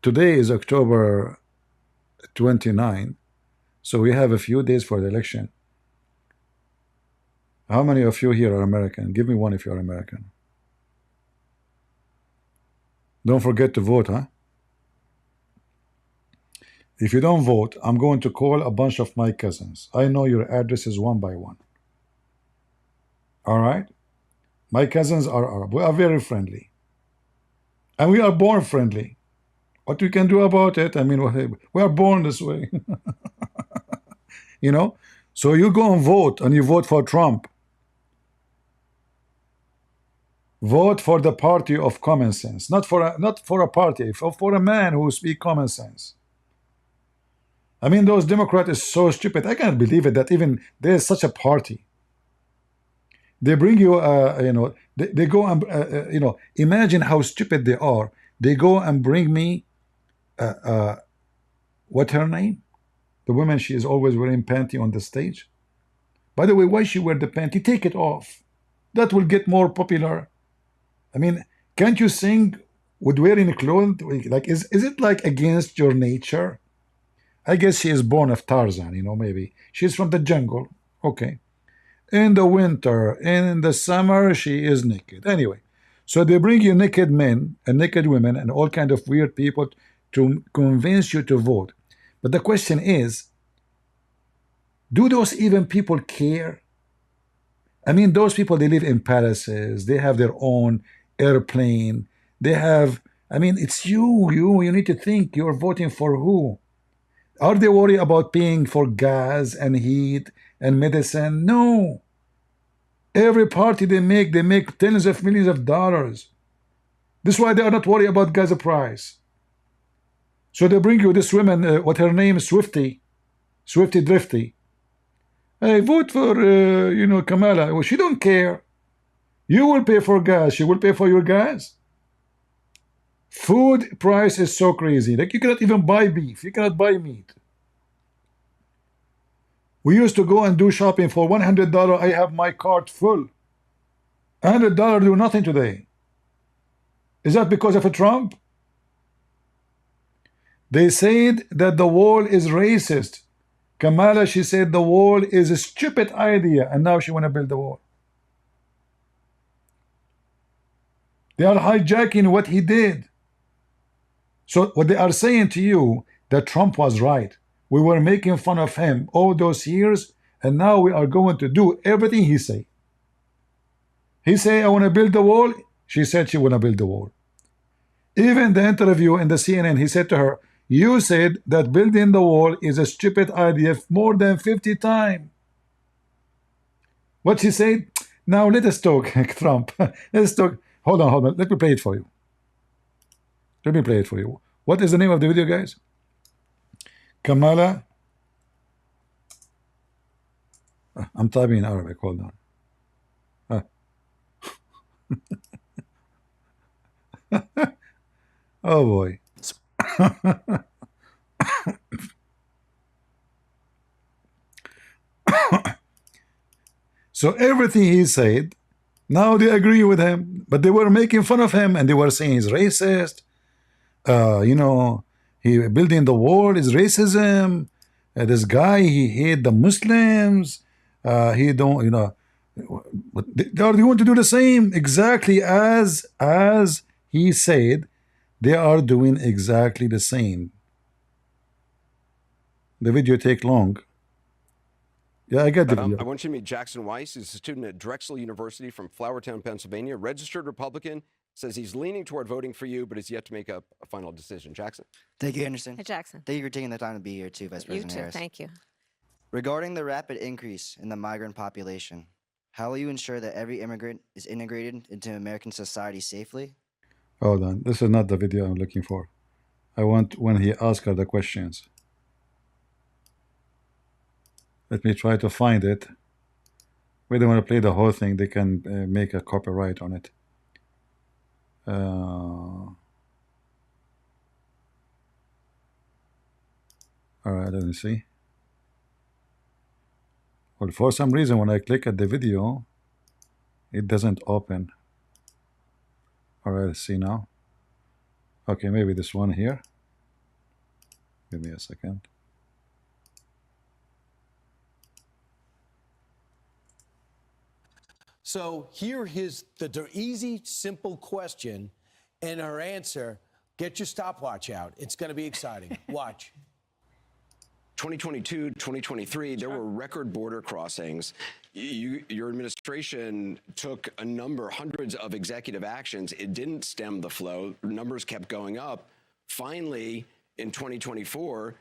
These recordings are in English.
today is October 29, so we have a few days for the election. How many of you here are American? Give me one if you're American. Don't forget to vote, huh? If you don't vote, I'm going to call a bunch of my cousins. I know your addresses one by one. All right? My cousins are Arab. We are very friendly. And we are born friendly. What we can do about it? I mean, we are born this way. You know? So you go and vote, and you vote for Trump. Vote for the party of common sense. Not for a party, for a man who speaks common sense. I mean, those Democrats is so stupid. I can't believe it that even there's such a party. They bring you, they go and, imagine how stupid they are. They go and bring me, what her name? The woman, she is always wearing panty on the stage. By the way, why she wear the panty? Take it off. That will get more popular. I mean, can't you sing with wearing clothes? Like, is it like against your nature? I guess she is born of Tarzan, maybe. She's from the jungle. Okay. In the winter, in the summer, she is naked. Anyway, so they bring you naked men and naked women and all kind of weird people to convince you to vote. But the question is, do those even people care? I mean, those people, they live in palaces. They have their own airplane. They have, I mean, it's you need to think you're voting for who? Are they worried about paying for gas and heat and medicine? No. Every party they make tens of millions of dollars. This is why they are not worried about gas price. So they bring you this woman, what her name is, Swifty Drifty. Hey, vote for, Kamala. Well, she don't care. You will pay for gas. She will pay for your gas. Food price is so crazy. Like, you cannot even buy beef. You cannot buy meat. We used to go and do shopping for $100. I have my cart full. $100 do nothing today. Is that because of a Trump? They said that the wall is racist. Kamala, she said the wall is a stupid idea, and now she want to build the wall. They are hijacking what he did. So what they are saying to you, that Trump was right. We were making fun of him all those years, and now we are going to do everything he say. He say, I want to build the wall. She said she want to build the wall. Even the interview in the CNN, he said to her, you said that building the wall is a stupid idea more than 50 times. What she said? Now let us talk, Trump. Let's talk. Hold on. Let me play it for you. Let me play it for you. What is the name of the video, guys? Kamala. I'm typing in Arabic. Hold on. Oh boy. So everything he said, now they agree with him, but they were making fun of him and they were saying he's racist. He building the wall is racism. This guy, he hate the Muslims. He don't, they are going to do the same exactly as he said. They are doing exactly the same. The video take long. Yeah, I get the video. I want you to meet Jackson Weiss. He's a student at Drexel University from Flourtown, Pennsylvania. Registered Republican. Says he's leaning toward voting for you, but has yet to make a final decision. Jackson. Thank you, Anderson. Hey, Jackson. Thank you for taking the time to be here, too, Vice President Harris. Thank you. Regarding the rapid increase in the migrant population, how will you ensure that every immigrant is integrated into American society safely? Hold on. This is not the video I'm looking for. I want when he asks her the questions. Let me try to find it. We don't want to play the whole thing. They can make a copyright on it. All right, let me see. Well, for some reason, when I click at the video, it doesn't open. All right, let's see now. Okay, maybe this one here. Give me a second. So here is the easy, simple question, and her answer. Get your stopwatch out. It's going to be exciting. Watch. 2022, 2023, there were record border crossings. Your administration took hundreds of executive actions. It didn't stem the flow. Numbers kept going up. Finally, in 2024,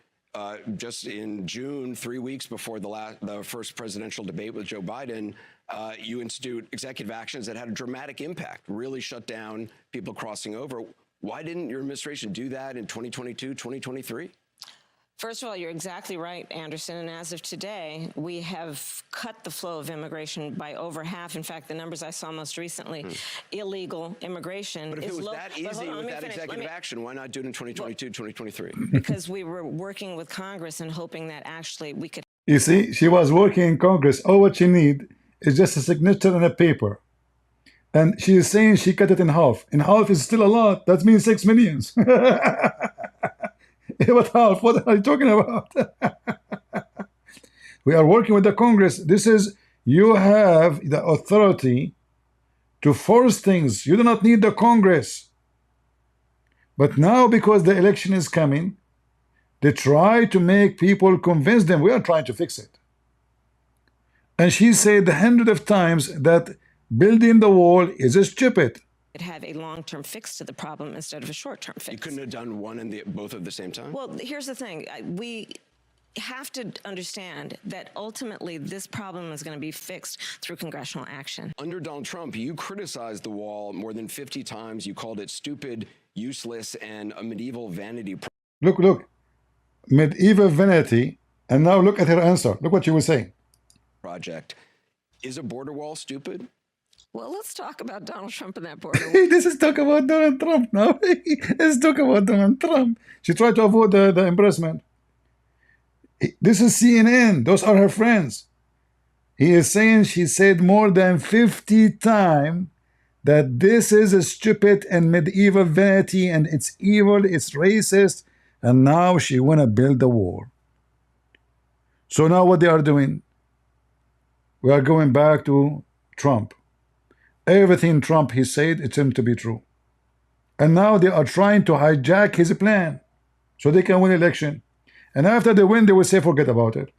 just in June, 3 weeks before the first presidential debate with Joe Biden, you institute executive actions that had a dramatic impact, really shut down people crossing over. Why didn't your administration do that in 2022, 2023? First of all, you're exactly right, Anderson. And as of today, we have cut the flow of immigration by over half. In fact, the numbers I saw most recently, illegal immigration But if is it was low. that easy with that executive action, why not do it in 2022, 2023? Because we were working with Congress and hoping that actually we could. You see, she was working in Congress. All what she need is just a signature on a paper. And she is saying she cut it in half. In half is still a lot. That means 6 million. What half? What are you talking about? We are working with the Congress. This is, you have the authority to force things. You do not need the Congress. But now, because the election is coming, they try to make people, convince them. We are trying to fix it. And she said hundreds of times that building the wall is stupid. Have a long-term fix to the problem instead of a short-term fix. You couldn't have done one and both at the same time? Well, here's the thing. We have to understand that ultimately this problem is going to be fixed through congressional action. Under Donald Trump, you criticized the wall more than 50 times. You called it stupid, useless, and a medieval vanity. Look. Medieval vanity. And now look at her answer. Look what she was saying. Project. Is a border wall stupid? Well, let's talk about Donald Trump and that border. This is talk about Donald Trump now. Let's talk about Donald Trump. She tried to avoid the embarrassment. This is CNN. Those are her friends. He is saying she said more than 50 times that this is a stupid and medieval vanity and it's evil, it's racist, and now she want to build the wall. So now what they are doing? We are going back to Trump. Everything Trump he said, it seemed to be true. And now they are trying to hijack his plan so they can win election. And after they win, they will say, forget about it.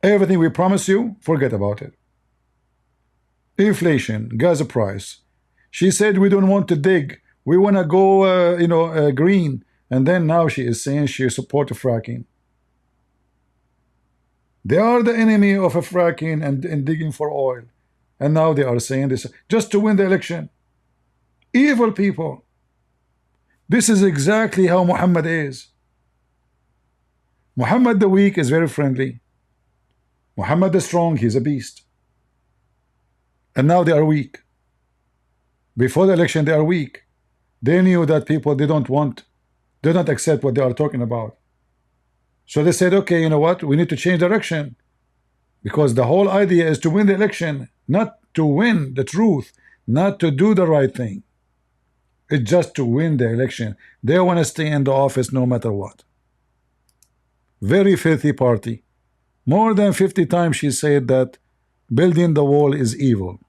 Everything we promise you, forget about it. Inflation, gas price. She said we don't want to dig. We want to go, green. And then now she is saying she supports fracking. They are the enemy of a fracking and digging for oil. And now they are saying this just to win the election. Evil people. This is exactly how Muhammad is. Muhammad the weak is very friendly. Muhammad the strong, he's a beast. And now they are weak. Before the election, they are weak. They knew that people they don't accept what they are talking about. So they said, okay, you know what? We need to change direction. Because the whole idea is to win the election, not to win the truth, not to do the right thing. It's just to win the election. They want to stay in the office no matter what. Very filthy party. More than 50 times she said that building the wall is evil.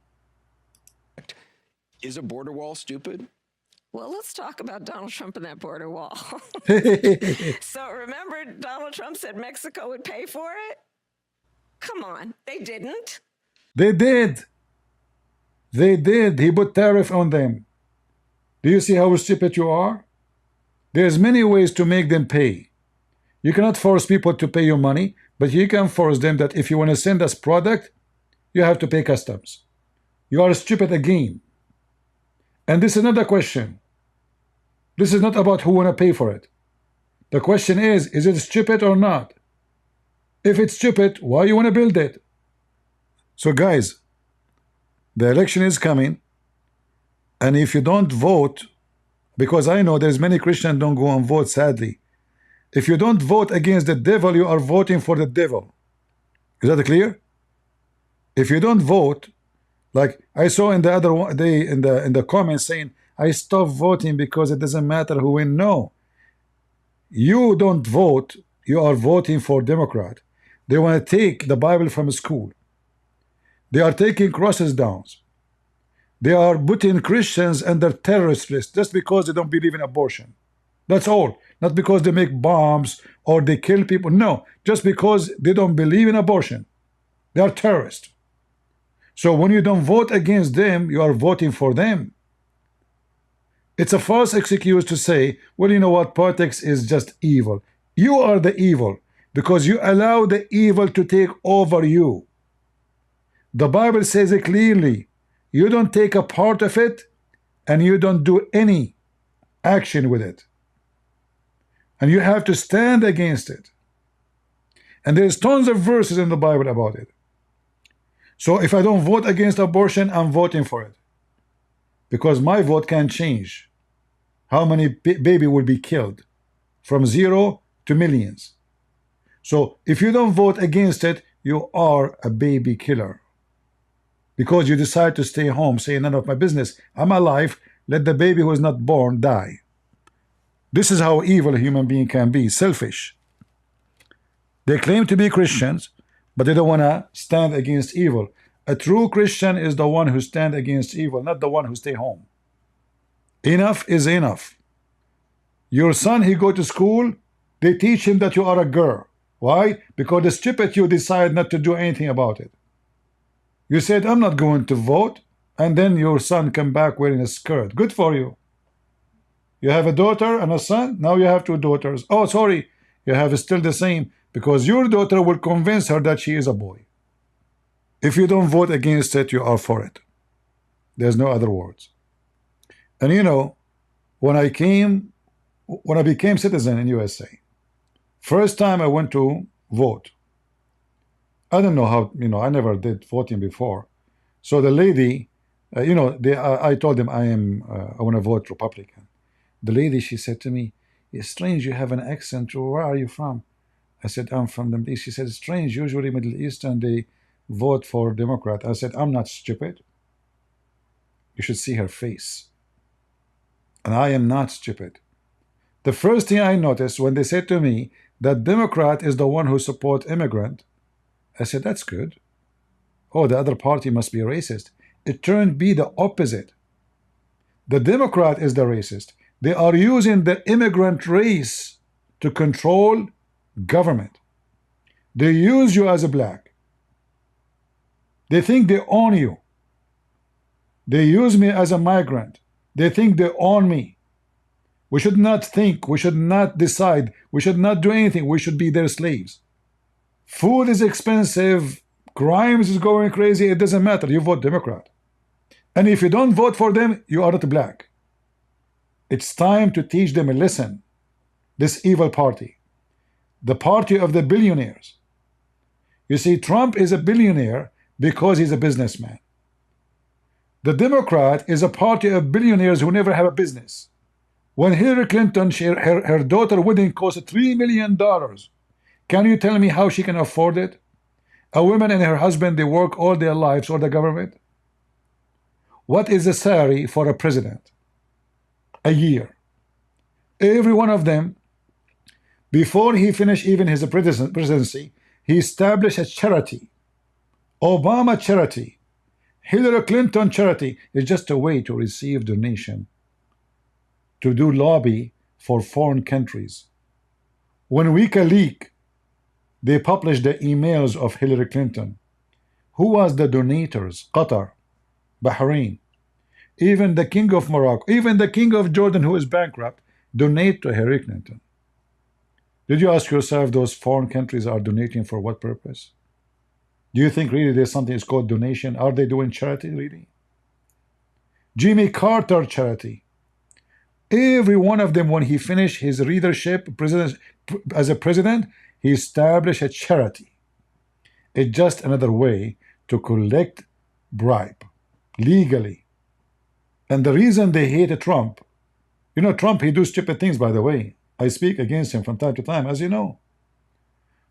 Is a border wall stupid? Well, let's talk about Donald Trump and that border wall. So remember, Donald Trump said Mexico would pay for it? Come on, they didn't. They did. They did. He put tariff on them. Do you see how stupid you are? There's many ways to make them pay. You cannot force people to pay you money, but you can force them that if you want to send us product, you have to pay customs. You are stupid again. And this is another question. This is not about who want to pay for it. The question is it stupid or not? If it's stupid, why you want to build it? So guys, the election is coming, and if you don't vote, because I know there's many Christians don't go and vote, sadly. If you don't vote against the devil, you are voting for the devil. Is that clear? If you don't vote, like I saw in the other day in the comments saying, I stopped voting because it doesn't matter who wins. No. You don't vote, you are voting for Democrat. They want to take the Bible from school. They are taking crosses down. They are putting Christians under terrorist list just because they don't believe in abortion. That's all. Not because they make bombs or they kill people. No, just because they don't believe in abortion. They are terrorists. So when you don't vote against them, you are voting for them. It's a false excuse to say, well, you know what, politics is just evil. You are the evil because you allow the evil to take over you. The Bible says it clearly. You don't take a part of it and you don't do any action with it. And you have to stand against it. And there's tons of verses in the Bible about it. So if I don't vote against abortion, I'm voting for it. Because my vote can change how many baby will be killed from 0 to millions. So if you don't vote against it, you are a baby killer. Because you decide to stay home, say none of my business. I'm alive, let the baby who is not born die. This is how evil a human being can be, selfish. They claim to be Christians, but they don't want to stand against evil. A true Christian is the one who stands against evil, not the one who stay home. Enough is enough. Your son, he go to school, they teach him that you are a girl. Why? Because the stupid you decide not to do anything about it. You said, I'm not going to vote, and then your son come back wearing a skirt. Good for you. You have a daughter and a son, now you have 2 daughters. Oh, sorry, you have still the same, because your daughter will convince her that she is a boy. If you don't vote against it, you are for it. There's no other words. And you know, when I became citizen in USA, first time I went to vote, I don't know how, you know, I never did voting before. So the lady, you know, I told them I want to vote Republican. The lady, she said to me, it's strange you have an accent. Where are you from? I said, I'm from the Middle East. She said, it's strange. Usually Middle Eastern, they vote for Democrat. I said, I'm not stupid. You should see her face. And I am not stupid. The first thing I noticed when they said to me that Democrat is the one who support immigrant, I said, that's good. Oh, the other party must be racist. It turned be the opposite. The Democrat is the racist. They are using the immigrant race to control government. They use you as a black. They think they own you. They use me as a migrant. They think they own me. We should not think. We should not decide. We should not do anything. We should be their slaves. Food is expensive. Crimes is going crazy. It doesn't matter. You vote Democrat. And if you don't vote for them, you are not black. It's time to teach them a lesson. This evil party. The party of the billionaires. You see, Trump is a billionaire because he's a businessman. The Democrat is a party of billionaires who never have a business. When Hillary Clinton, her daughter wedding cost $3 million. Can you tell me how she can afford it? A woman and her husband, they work all their lives for the government. What is the salary for a president? A year. Every one of them, before he finished even his presidency, he established a charity. Obama charity. Hillary Clinton charity is just a way to receive donation, to do lobby for foreign countries. When WikiLeaks, they published the emails of Hillary Clinton. Who was the donators? Qatar, Bahrain, even the king of Morocco, even the king of Jordan, who is bankrupt, donate to Hillary Clinton. Did you ask yourself those foreign countries are donating for what purpose? Do you think really there's something is called donation? Are they doing charity really? Jimmy Carter charity. Every one of them, when he finished his leadership as a president, he established a charity. It's just another way to collect bribe legally. And the reason they hate Trump, you know, Trump, he do stupid things, by the way. I speak against him from time to time, as you know.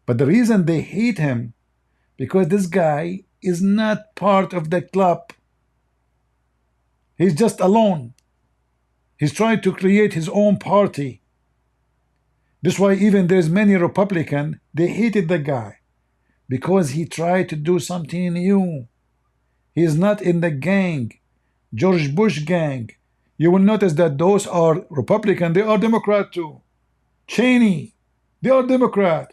But the reason they hate him, because this guy is not part of the club. He's just alone. He's trying to create his own party. That's why even there's many Republican, they hated the guy because he tried to do something new. He is not in the gang, George Bush gang. You will notice that those are Republican, they are Democrat too. Cheney, they are Democrat.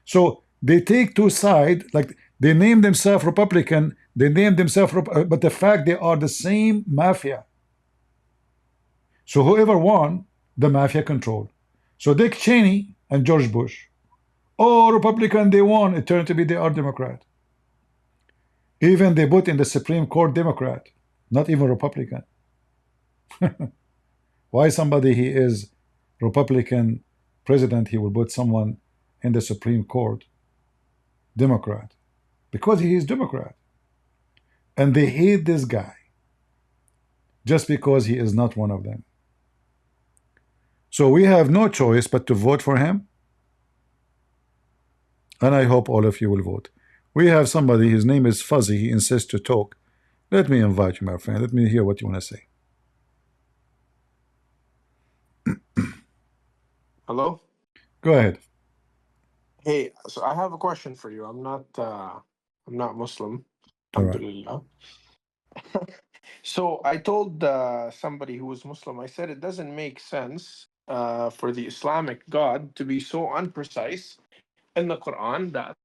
So they take two sides, like they name themselves Republican, they name themselves, but the fact they are the same mafia. So whoever won, the mafia control. So Dick Cheney and George Bush, oh, Republican, they won. It turned to be they are Democrat. Even they put in the Supreme Court Democrat, not even Republican. Why somebody he is Republican president, he will put someone in the Supreme Court Democrat? Because he is Democrat. And they hate this guy just because he is not one of them. So we have no choice but to vote for him. And I hope all of you will vote. We have somebody, his name is Fuzzy, he insists to talk. Let me invite you, my friend. Let me hear what you want to say. Hello? Go ahead. Hey, so I have a question for you. I'm not Muslim. All right. Alhamdulillah. So I told somebody who was Muslim, I said it doesn't make sense for the Islamic God to be so unprecise in the Quran that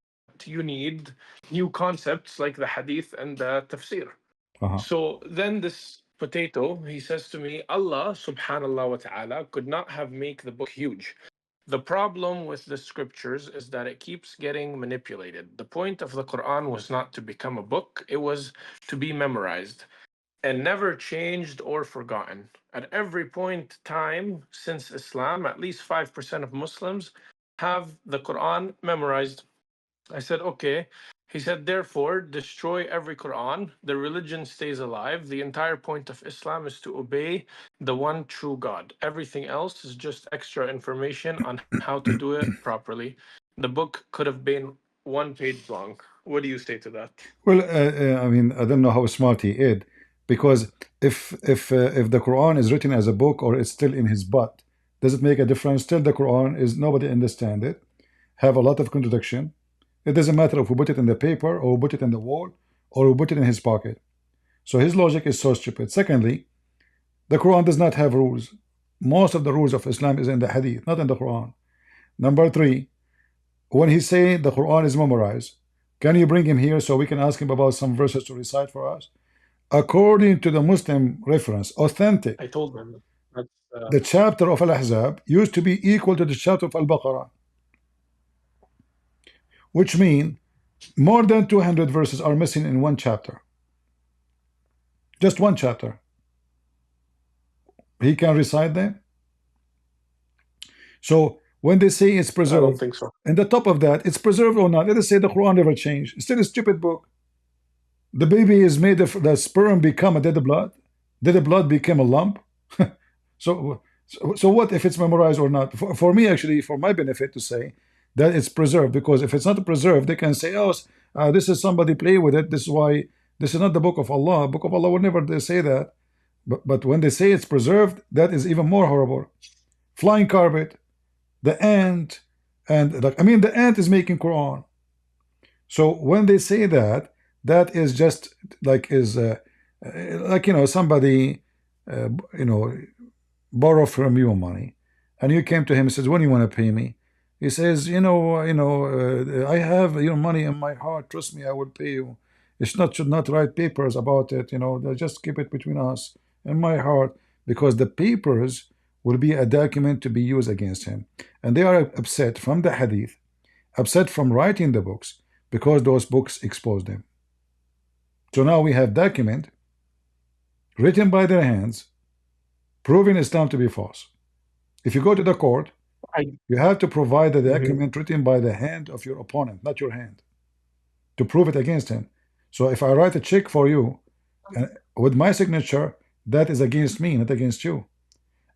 you need new concepts like the hadith and the tafsir. So then this potato, he says to me, Allah subhanallah wa ta'ala could not have made the book huge. The problem with the scriptures is that it keeps getting manipulated. The point of the Quran was not to become a book, it was to be memorized and never changed or forgotten. At every point time since Islam, at least 5% of Muslims have the Quran memorized. I said, okay. He said, therefore, destroy every Quran. The religion stays alive. The entire point of Islam is to obey the one true God. Everything else is just extra information on how to do it properly. The book could have been one page long. What do you say to that? Well, I mean, I don't know how smart he is, because if the Quran is written as a book or it's still in his butt, does it make a difference? Still, the Quran is nobody understand it, have a lot of contradiction. It doesn't matter if we put it in the paper or we put it in the wall or we put it in his pocket. So his logic is so stupid. Secondly, the Quran does not have rules. Most of the rules of Islam is in the Hadith, not in the Quran. Number three, when he say the Quran is memorized, can you bring him here so we can ask him about some verses to recite for us? According to the Muslim reference, authentic, I told him that's the chapter of Al-Ahzab used to be equal to the chapter of Al-Baqarah, which means more than 200 verses are missing in one chapter. Just one chapter. He can recite them. So when they say it's I preserved, don't think so. and the top of that, it's preserved or not, let us say the Quran never changed. It's still a stupid book. The baby is made of the sperm become a dead blood. Dead blood became a lump. so what if it's memorized or not? For me, actually, for my benefit to say that it's preserved, because if it's not preserved, they can say, oh, this is somebody play with it. This is why this is not the book of Allah. Book of Allah will never say that. But when they say it's preserved, that is even more horrible. Flying carpet, the ant, and like, I mean, the ant is making Quran. So when they say that, that is just like like, you know, somebody borrow from you money, and you came to him and says, when you want to pay me? He says, I have your money in my heart. Trust me, I will pay you. Should not write papers about it. Just keep it between us in my heart, because the papers will be a document to be used against him. And they are upset from the hadith, upset from writing the books, because those books exposed them. So now we have document written by their hands, proving Islam to be false. If you go to the court, you have to provide the document written by the hand of your opponent, not your hand, to prove it against him. So if I write a check for you with my signature, that is against me, not against you.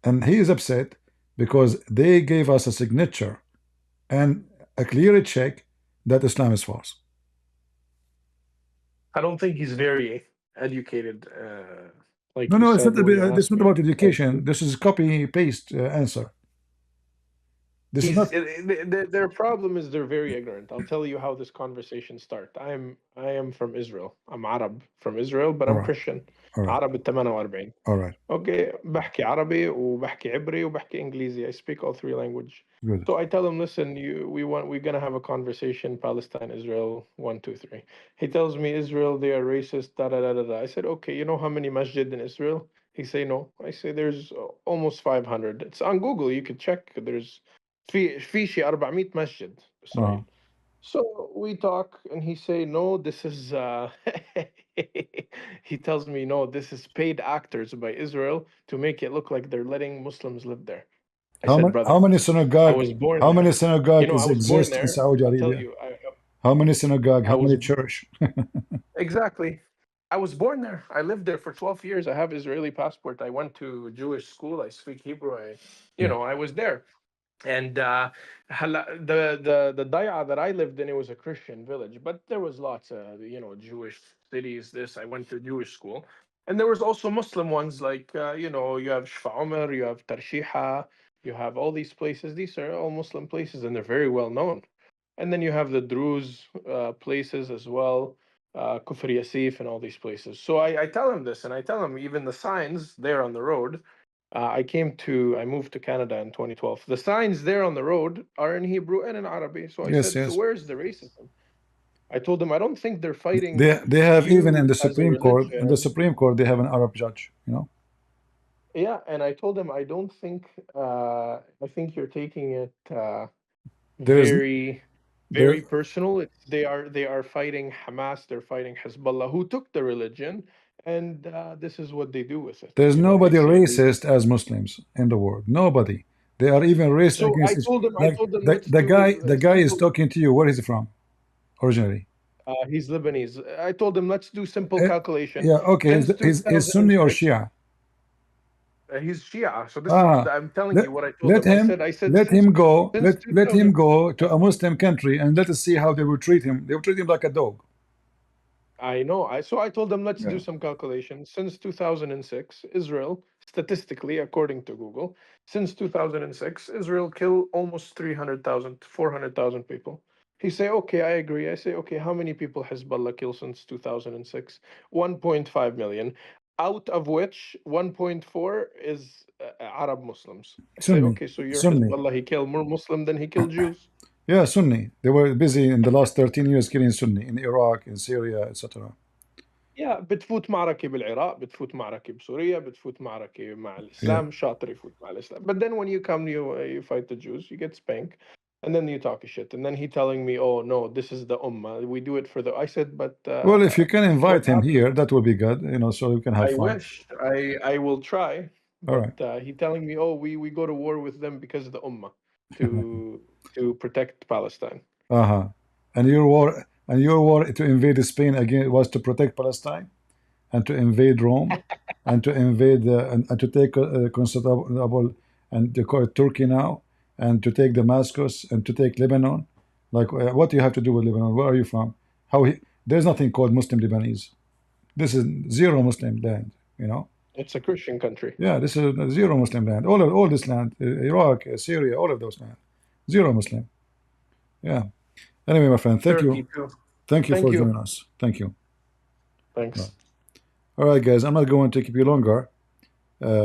And he is upset because they gave us a signature and a clear check that Islam is false. I don't think he's very educated. Like No, you it's said not, when you it's asked not me. about education. This is copy paste answer. This is He's not their problem is they're very ignorant. I'll tell you how this conversation started. I am from Israel. I'm Arab from Israel, but all I'm right. Christian. All right. عرب ال 48. All right. Okay, بحكي عربي وبحكي عبري وبحكي إنجليزي. I speak all three language. Good. So I tell him, listen, we're gonna have a conversation, Palestine, Israel, 1, 2, 3. He tells me Israel, they are racist, da da da da da. I said, okay, you know how many masjid in Israel? He say no. I say there's almost 500. It's on Google, you could check. There's في شي 400 مسجد Uh-huh. إسرائيل. So we talk, and he say, no, this is he tells me, no, this is paid actors by Israel to make it look like they're letting Muslims live there. I said, How brother, many I synagogue was born how there. many synagogue I is was born exist in there. Saudi I'll tell Arabia? you, How many synagogue? I How was many church? exactly. I was born there. I lived there for 12 years. I have Israeli passport. I went to Jewish school. I speak Hebrew. Yeah. I was there. And the daya that I lived in, it was a Christian village, but there was lots of Jewish cities. I went to Jewish school, and there was also Muslim ones like you have Shfa Umar, you have Tarshiha, you have all these places. These are all Muslim places, and they're very well known. And then you have the Druze places as well, Kufr Yasif and all these places. So I tell him this, and I tell him even the signs there on the road. I moved to Canada in 2012. The signs there on the road are in Hebrew and in Arabic. So I Yes, said, so yes. where's the racism? I told them, I don't think they're fighting They have even in you the as a Supreme Court, religion. they have an Arab judge, you know. Yeah, and I told them, I don't think, I think you're taking it There's very, there very personal. They are fighting Hamas. They're fighting Hezbollah, who took the religion, and this is what they do with it. there's They nobody say. racist as Muslims in the world. Nobody. They are even racist So against each. I Like told them, let's the do guy is simple. talking to you. Where is he from originally? He's Lebanese. I told him, let's do simple Eh, calculation. yeah, okay. Since He's Sunni or 2006, Shia? he's Shia. So this is Ah, I'm telling let you what I told let him. I him said, let since him go. since Let him 2000. go to Yeah, a Muslim country and let us see how they will treat him. They will treat him like a dog. I know. I told them, let's Yeah. do some calculation. Since 2006, Israel, statistically, according to Google, since 2006, Israel killed almost 300,000, 400,000 people. He say, okay, I agree. I say, okay, how many people Hezbollah killed since 2006? 1.5 million, out of which 1.4 is Arab Muslims. I say, Sunni, okay, so your Sunni. Hezbollah, he killed more Muslim than he killed Jews. Yeah, Sunni. They were busy in the last 13 years killing Sunni in Iraq, in Syria, etc. يا بتفوت معركة بالعراق، بتفوت معركة بسوريا، بتفوت معركة مع Yeah. الإسلام، شاطر يفوت مع الإسلام. But then when you come, you fight the Jews, you get spanked, and then you talk shit. And then he telling me, oh no, this is the Ummah. We do it for the. I said, but Well, if you can what invite him happened? here, that will be good, you know, so we can have I fun. wish I will try, All but right. he telling me, oh, we go to war with them because of the Ummah to protect Palestine. Uh-huh. And your war to invade Spain again was to protect Palestine and to invade Rome and to invade and to take Constantinople and to call it Turkey now and to take Damascus and to take Lebanon. Like, what do you have to do with Lebanon? Where are you from? There's nothing called Muslim Lebanese. This is zero Muslim land, you know. It's a Christian country. Yeah, this is a zero Muslim land. All this land, Iraq, Syria, all of those land, zero Muslim. Yeah. Anyway, my friend, thank you. Turkey too. Thank you Thank for you. joining us. Thank you. Thanks. All right, guys, I'm not going to keep you longer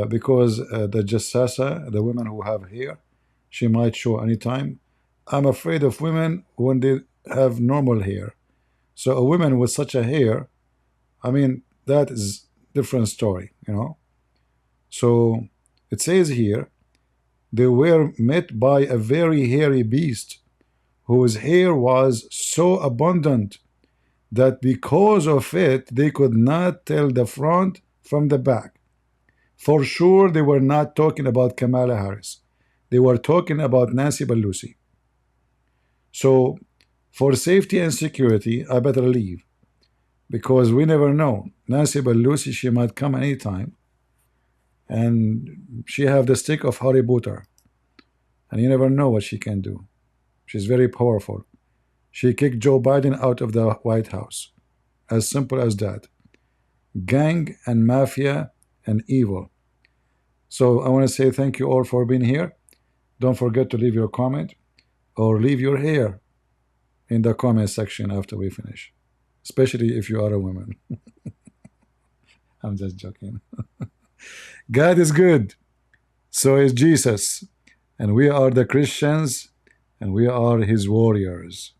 because the Jassasa, the women who have hair, she might show anytime. I'm afraid of women when they have normal hair. So a woman with such a hair, I mean, that is different story, you know. So it says here, they were met by a very hairy beast whose hair was so abundant that because of it, they could not tell the front from the back. For sure, they were not talking about Kamala Harris. They were talking about Nancy Pelosi. So, for safety and security, I better leave because we never know. Nancy Pelosi, she might come anytime, and she have the stick of Harry Potter, and you never know what she can do. She's very powerful. She kicked Joe Biden out of the White House. As simple as that. Gang and mafia and evil. So I want to say thank you all for being here. Don't forget to leave your comment or leave your hair in the comment section after we finish, especially if you are a woman. I'm just joking. God is good. So is Jesus. And we are the Christians, and we are his warriors.